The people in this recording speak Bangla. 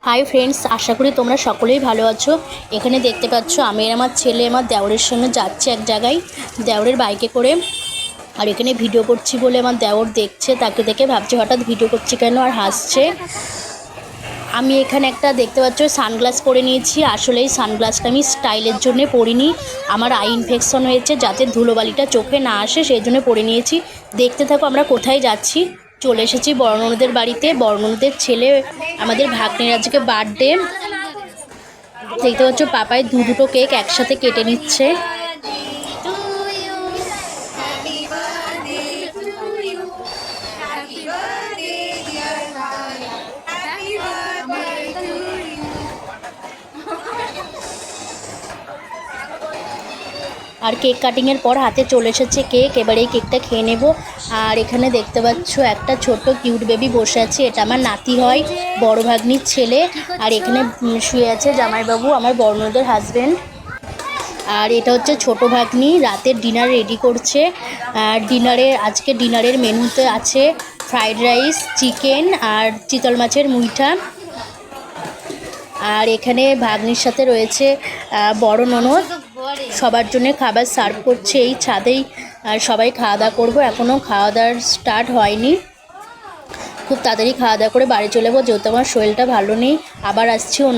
হাই ফ্রেন্ডস, আশা করি তোমরা সকলেই ভালো আছো। এখানে দেখতে পাচ্ছ আমি আর আমার ছেলে আমার দেওরের সঙ্গে যাচ্ছে এক জায়গায়, দেওরের বাইকে করে। আর এখানে ভিডিও করছি বলে আমার দেওর দেখছে, তাকে দেখে ভাবছে হঠাৎ ভিডিও করছি কেন, আর হাসছে। আমি এখানে একটা দেখতে পাচ্ছ সানগ্লাস পরে নিয়েছি। আসলে এই সানগ্লাসটা আমি স্টাইলের জন্য পরিনি, আমার আই ইনফেকশন হয়েছে, যাতে ধুলোবালিটা চোখে না আসে সেই জন্য পরে নিয়েছি। দেখতে থাকো আমরা কোথায় যাচ্ছি। চলে এসেছি বড় ননদের বাড়িতে। বড় ননদের ছেলে আমাদের ভাগ্নের আজকে বার্থডে। দেখতে পাচ্ছ পাপাই দুটো কেক একসাথে কেটে নিচ্ছে। আর কেক কাটিংয়ের পর হাতে চলে এসেছে কেক, এবার এই কেকটা খেয়ে নেব। আর এখানে দেখতে পাচ্ছ একটা ছোট্ট কিউট বেবি বসে আছে, এটা আমার নাতি হয়, বড় ভাগ্নির ছেলে। আর এখানে শুয়ে আছে জামাইবাবু, আমার বড় ননদের হাজব্যান্ড। আর এটা হচ্ছে ছোট ভাগ্নি, রাতের ডিনার রেডি করছে। আর আজকে ডিনারের মেনুতে আছে ফ্রাইড রাইস, চিকেন আর চিতল মাছের মুইঠা। আর এখানে ভাগ্নির সাথে রয়েছে বড় ননদ, সবার জন্য খাবার সার্ভ করছে এই ছাদেই। আর সবাই খাওয়া দাওয়া করবো, এখনও খাওয়া দাওয়ার স্টার্ট হয়নি। খুব তাড়াতাড়ি খাওয়া দাওয়া করে বাড়ি চলে যাবো, যেহেতু আমার শরীরটা ভালো নেই। আবার আসছি অন্য